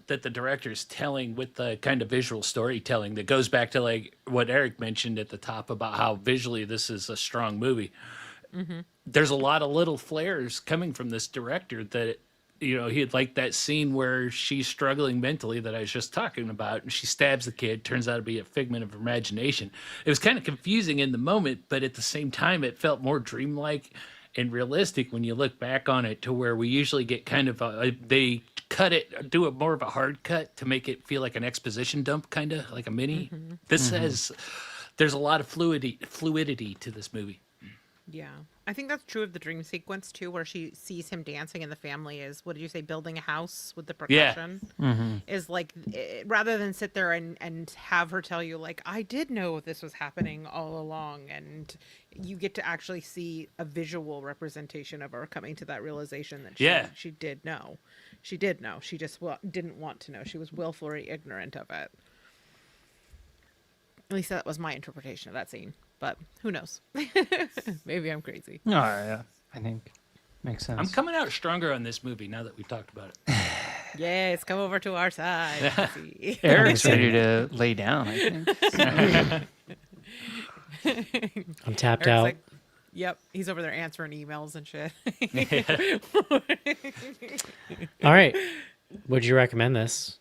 that the director's telling with the kind of visual storytelling that goes back to like what Eric mentioned at the top about how visually this is a strong movie. There's a lot of little flares coming from this director that, you know, he'd like that scene where she's struggling mentally that I was just talking about, and she stabs the kid, turns out to be a figment of her imagination. It was kind of confusing in the moment, but at the same time, it felt more dreamlike and realistic when you look back on it, to where we usually get kind of they cut it, do a more of a hard cut to make it feel like an exposition dump, kind of like a mini. This there's a lot of fluidity to this movie. Yeah. I think that's true of the dream sequence too, where she sees him dancing and the family is, what did you say, building a house with the Yeah. percussion? Is like, rather than sit there and have her tell you, like, I did know this was happening all along. And you get to actually see a visual representation of her coming to that realization that she did know. She did know. She just didn't want to know. She was willfully ignorant of it. At least that was my interpretation of that scene. But who knows? Maybe I'm crazy. Oh, yeah. I think makes sense. I'm coming out stronger on this movie now that we've talked about it. Yes, come over to our side. Let's see. Eric's ready to lay down, I think. I'm tapped Eric's out. like, yep, he's over there answering emails and shit. All right. Would you recommend this,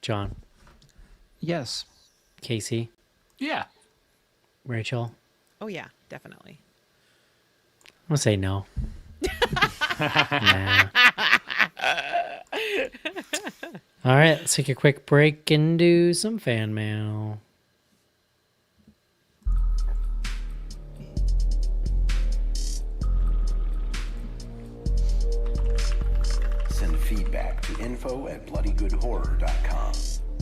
John, Yes. Casey, Yeah. Rachel? Oh yeah, definitely. I'm gonna say no. Nah. All right, let's take a quick break and do some fan mail. Send feedback to info@bloodygoodhorror.com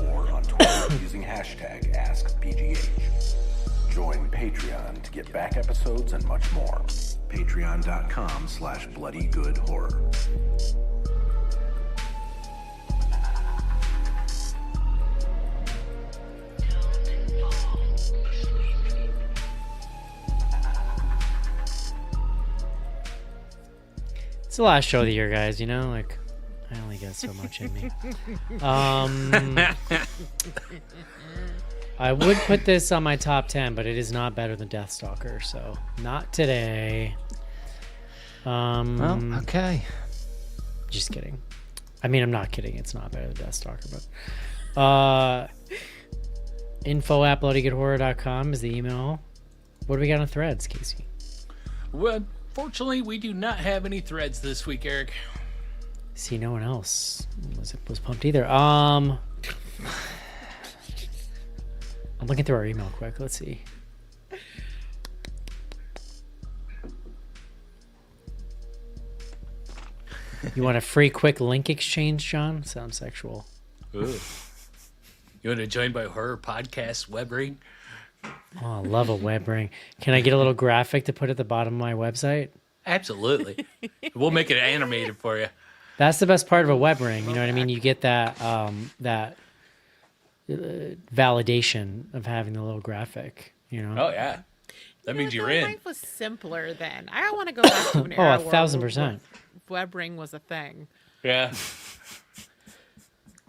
or on Twitter using hashtag AskPGH. Join Patreon to get back episodes and much more. Patreon.com/bloodygoodhorror. It's the last show of the year, guys. You know, like I only got so much in me. I would put this on my top 10, but it is not better than Deathstalker, so not today. Well, okay. Just kidding. I mean, I'm not kidding. It's not better than Deathstalker, but info@bloodygoodhorror.com is the email. What do we got on Threads, Casey? Well, fortunately, we do not have any threads this week, Eric. See, no one else was pumped either. I'm looking through our email quick. Let's see. You want a free quick link exchange, John? Sounds sexual. Ooh. You want to join my horror podcast web ring? Oh, I love a web ring. Can I get a little graphic to put at the bottom of my website? Absolutely. We'll make it animated for you. That's the best part of a web ring. You know what I mean? You get that validation of having the little graphic. You know? Oh, yeah. That means you're My in. life was simpler then. I want to go back to an era where 1,000%. web ring was a thing. Yeah.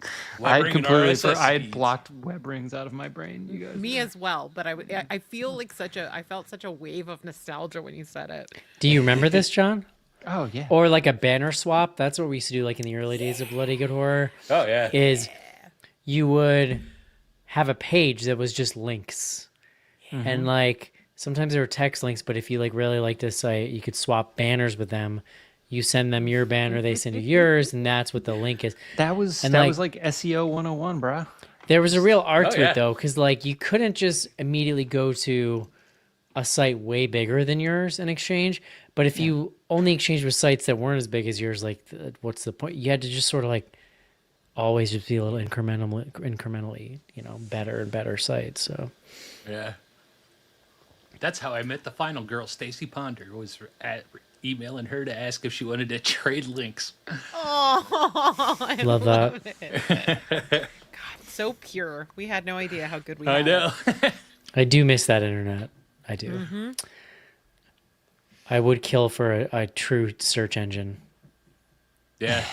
I Web ring and completely RSS I had feeds. blocked web rings out of my brain. You guys. Me as well, but I feel like I felt such a wave of nostalgia when you said it. Do you remember this, John? Oh yeah. Or like a banner swap? That's what we used to do like in the early days of Bloody Good Horror. Oh, yeah. Is you would have a page that was just links. And like sometimes there were text links, but if you like really like this site, you could swap banners with them. You send them your banner, they send you yours, and that's what the link is. that was and, that like- was like SEO 101, bruh. There was a real art Oh, to yeah. it though, because like you couldn't just immediately go to a site way bigger than yours and exchange. But if you only exchanged with sites that weren't as big as yours, like what's the point? You had to just sort of like always just be a little incrementally, you know, better and better sites. So Yeah. That's how I met the final girl, Stacy Ponder, was emailing her to ask if she wanted to trade links. Oh, I love that. it. So pure. We had no idea how good we I had know. I do miss that internet. I do. I would kill for a true search engine. Yeah.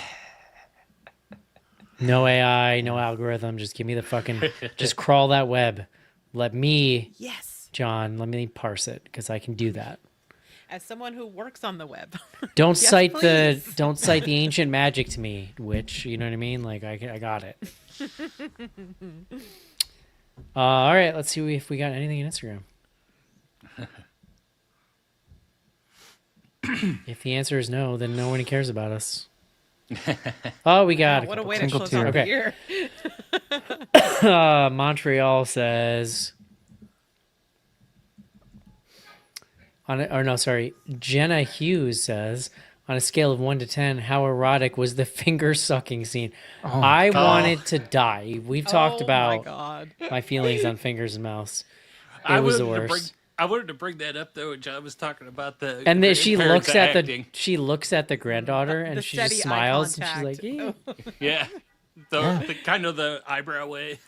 No AI, no algorithm. Just give me the fucking, just crawl that web. Let me, Yes. John, let me parse it because I can do that. As someone who works on the web. Don't Yes, cite please. don't cite the ancient magic to me, witch. You know what I mean? Like I got it. All right, let's see if we got anything in Instagram. If the answer is no, then no one cares about us. Oh, we got What a couple. way to Tinkle close out the Okay. year. Montreal says Jenna Hughes says on a scale of 1 to 10, how erotic was the finger sucking scene? I wanted to die. We've talked Oh about my God. my feelings on fingers and mouths. It was the worst. I wanted to bring that up though when John was talking about the And then she grandparents looks at acting. the granddaughter and The she just steady eye smiles and she's contact. like, "Eh." Yeah. The kind of the eyebrow way.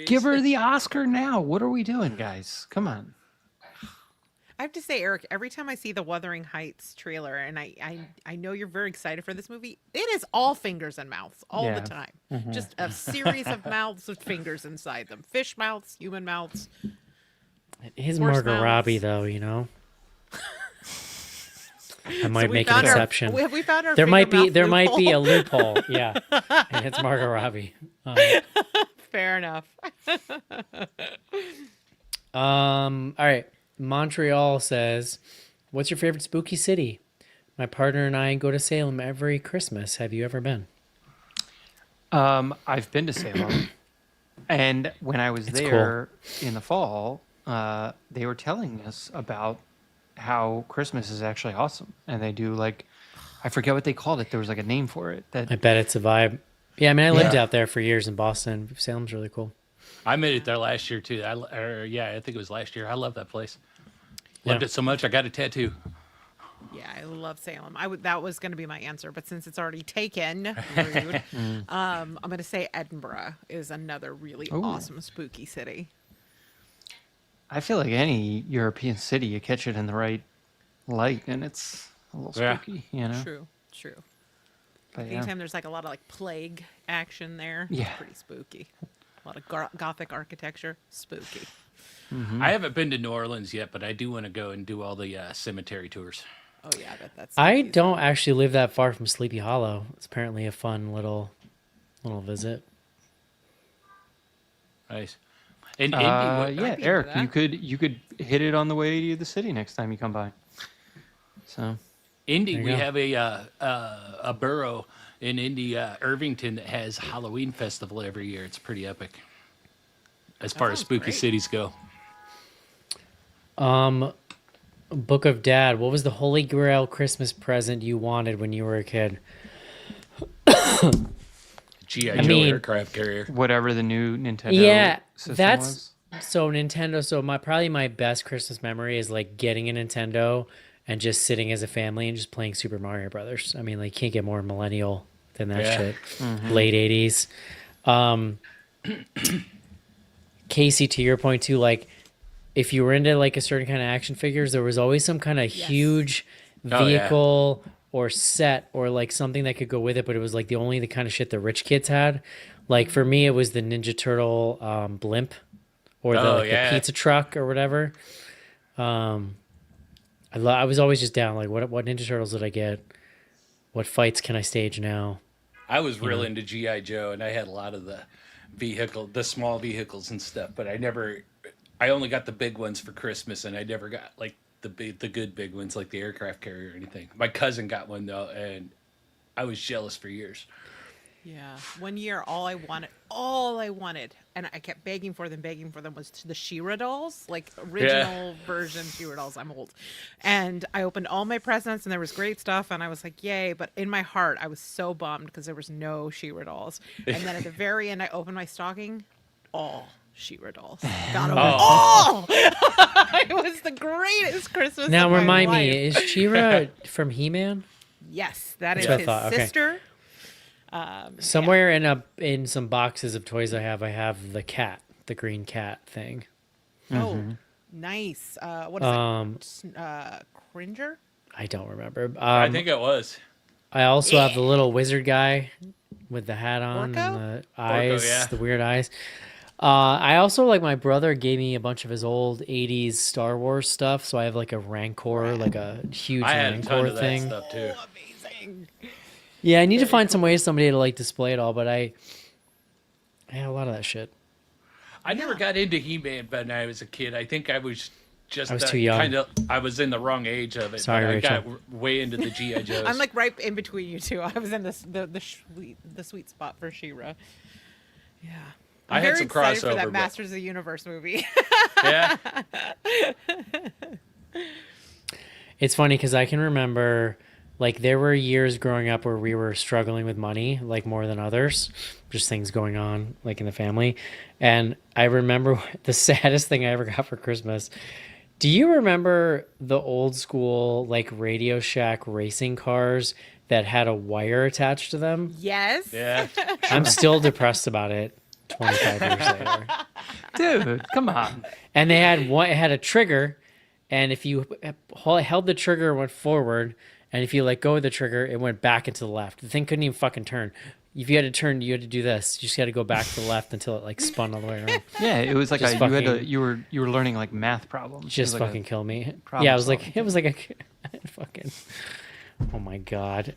Give her the Oscar now. What are we doing, guys? Come on. I have to say, Eric, every time I see the Wuthering Heights trailer, and I know you're very excited for this movie, it is all fingers and mouths all Yeah. the time. Just a series of mouths with fingers inside them. Fish mouths, human mouths. His Horse Margot mouths. Robbie, though, you know. I might So we make an found exception. we found our There might finger be mouth a loophole. loophole, yeah, and it's Margot Robbie. Fair enough. All right. Montreal says, "What's your favorite spooky city? My partner and I go to Salem every Christmas. Have you ever been?" I've been to Salem, and when I was there in the fall, they were telling us about how Christmas is actually awesome, and they do like, I forget what they called it. There was like a name for it. I That bet it's a vibe. Yeah, I mean, I lived Yeah. out there for years in Boston. Salem's really cool. I made it there last year too. I think it was last year. I love that place. Loved Yeah. it so much. I got a tattoo. Yeah, I love Salem. That was going to be my answer, but since it's already taken, rude, I'm going to say Edinburgh is another really awesome spooky city. I feel like any European city, you catch it in the right light, and it's a little Yeah. spooky, you know. True. But yeah. Anytime there's like a lot of like plague action there, Yeah. it's pretty spooky. A lot of Gothic architecture, spooky. I haven't been to New Orleans yet, but I do want to go and do all the cemetery tours. Oh yeah, I bet that's. I spooky. don't actually live that far from Sleepy Hollow. It's apparently a fun little visit. Nice. And Indy, Yeah, be into Eric, that. you could hit it on the way to the city next time you come by. So Indy, There you we go. have a borough in Indy, Irvington, that has Halloween festival every year. It's pretty epic as far as sounds spooky great. cities go. Book of Dad. What was the Holy Grail Christmas present you wanted when you were a kid? G.I. I Joe mean- aircraft carrier. whatever the new Nintendo Yeah, system that's was. so Nintendo. So my best Christmas memory is like getting a Nintendo and just sitting as a family and just playing Super Mario Brothers. I mean, like, can't get more millennial than that Yeah. shit. Late '80s. Casey, to your point too, like, if you were into like a certain kind of action figures, there was always some kind of huge Oh, yeah. vehicle or set or like something that could go with it, but it was like the kind of shit the rich kids had. Like for me, it was the Ninja Turtle blimp or Oh, the yeah. pizza truck or whatever. I was always just down like, what Ninja Turtles did I get? What fights can I stage now? I was real into G.I. Joe, and I had a lot of the small vehicles and stuff, but I only got the big ones for Christmas, and I never got like the good big ones like the aircraft carrier or anything. My cousin got one though, and I was jealous for years. Yeah. One year, all I wanted, and I kept begging for them, was the She-Ra dolls, like original version She-Ra dolls. I'm old. And I opened all my presents, and there was great stuff, and I was like, yay. But in my heart, I was so bummed because there was no She-Ra dolls. And then at the very end, I opened my stocking, all She-Ra dolls. Got over all! It was the greatest Christmas Now of my remind life. me, is She-Ra from He-Man? Yes, that is That's what I his thought, okay. sister. Somewhere in some boxes of toys I have the cat, the green cat thing. Oh, nice. What is it? Cringer? I don't remember. I think it was. I also have the little wizard guy with the hat on Orko? and the eyes, yeah. the weird eyes. I also, like, my brother gave me a bunch of his old 80s Star Wars stuff, so I have like a Rancor, like a huge I had a ton Rancor of that thing. stuff too. Amazing. Yeah, I need to find some ways somebody to like display it all, but I had a lot of that shit. I never got into He-Man when I was a kid. I think I was just I was too young. I was in the wrong age of it. Sorry, but I Rachel. got way into the G.I. Joes. I'm like right in between you two. I was in the sweet spot for She-Ra. Yeah. I I'm had very some excited for crossover, that but- Masters of the Universe movie. yeah. It's funny because I can remember, like, there were years growing up where we were struggling with money, like, more than others, just things going on, like, in the family. And I remember the saddest thing I ever got for Christmas. Do you remember the old school, like, Radio Shack racing cars that had a wire attached to them. Yes. Yeah. I'm still depressed about it 25 years later. Dude, come on. And they had one, it had a trigger, and if you held the trigger, it went forward, and if you let go of the trigger, it went back into the left. The thing couldn't even fucking turn. If you had to turn, you had to do this. You just had to go back to the left until it like spun all the way around. Yeah, it was like Just you had to, fucking- you were learning like math problems. It Just was like fucking kill me. problem Yeah, it was solving. like a fucking. Oh my god.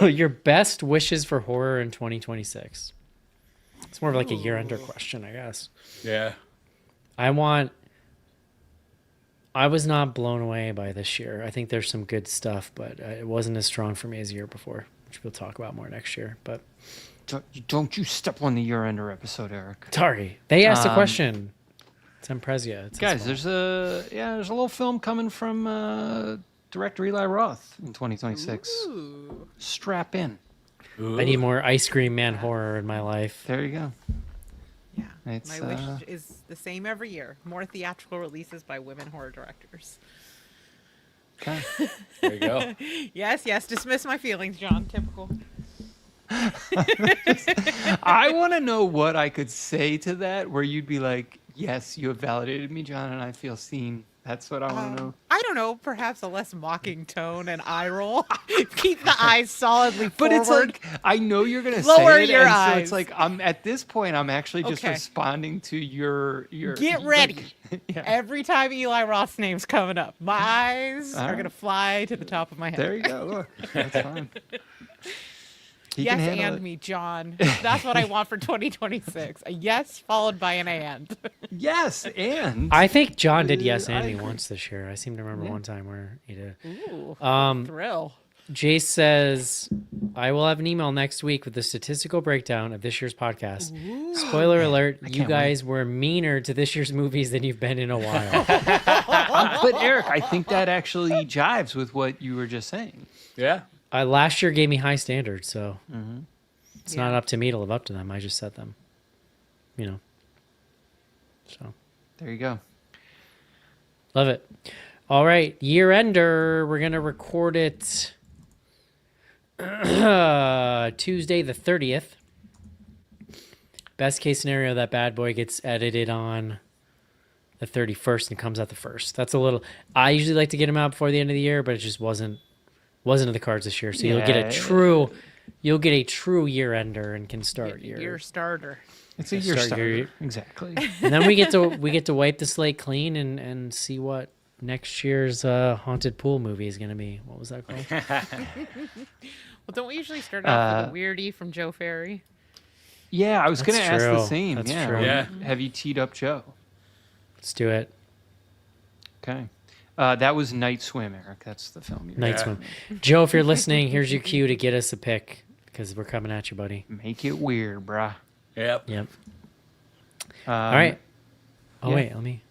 Your best wishes for horror in 2026. It's more of like a year-ender question, I guess. Yeah. I was not blown away by this year. I think there's some good stuff, but it wasn't as strong for me as the year before, which we'll talk about more next year. But Don't you step on the year-ender episode, Eric. sorry, they asked a question. It's Imprezia. It's his Guys, fault. there's a little film coming from director Eli Roth in 2026. Ooh. Strap in. I need more ice cream man horror in my life. There you go. Yeah. It's, My wish is the same every year. More theatrical releases by women horror directors. Okay. There you go. Yes, yes. Dismiss my feelings, John. Typical. I want to know what I could say to that where you'd be like, yes, you have validated me, John, and I feel seen. That's what I want to know. I don't know. Perhaps a less mocking tone and eye roll. Keep the eyes solidly But forward. it's like, I know you're going to Lower say it, your and so eyes. it's like, at this point, I'm actually just Okay. responding to your Get ready. Yeah. Every time Eli Roth's name's coming up, my eyes All are right. going to fly to the top of my head. There you go. Look, that's fine. He Yes, can handle and it. me, John. That's what I want for 2026. A yes followed by an and. Yes, and I think John did yes I and me agree. once this year. I seem to remember one time where he did. Ooh, Um, thrill. Jace says, I will have an email next week with the statistical breakdown of this year's podcast. Spoiler alert, you can't guys were meaner to this year's movies than you've been in a while. but Eric, I think that actually jives with what you were just saying. Yeah. Last year gave me high standards, so it's not Yeah. up to me to live up to them. I just set them. You know. So, There you go. love it. All right, year ender. We're going to record it Tuesday the 30th. Best case scenario, that bad boy gets edited on the 31st and comes out the 1st. That's a little. I usually like to get them out before the end of the year, but it just wasn't in the cards this year. So you'll get a true year ender and can start Your starter. It's a Let's year start starter. your- Exactly. and then we get to wipe the slate clean and see what next year's haunted pool movie is going to be. What was that called? Well, don't we usually start off with a weirdie from Joe Ferry? Yeah, I was going to That's ask the true. same. That's yeah. true. Yeah. Have you teed up Joe? Let's do it. Okay. That was Night Swim, Eric. That's the film. You're Night Yeah. Swim. Joe, if you're listening, here's your cue to get us a pick because we're coming at you, buddy. Make it weird, bruh. Yep. Yep. All right. Oh, yeah. wait. Let me.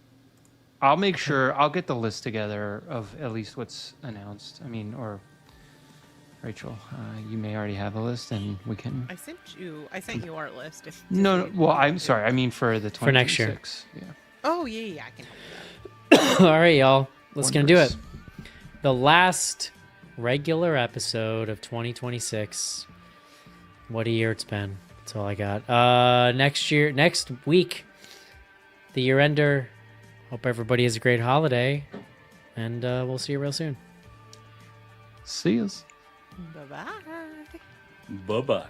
I'll make sure. I'll get the list together of at least what's announced. I mean, or Rachel, you may already have a list, and we can. I sent you our list. No. Well, I'm sorry. I mean, for the 2026. For next year. Yeah. Oh, yeah, I can help All right, y'all. Let's gonna do Wonders. it. The last regular episode of 2026. What a year it's been. That's all I got. Next week, the year ender. Hope everybody has a great holiday, and we'll see you real soon. See yous. Bye-bye. Bye-bye.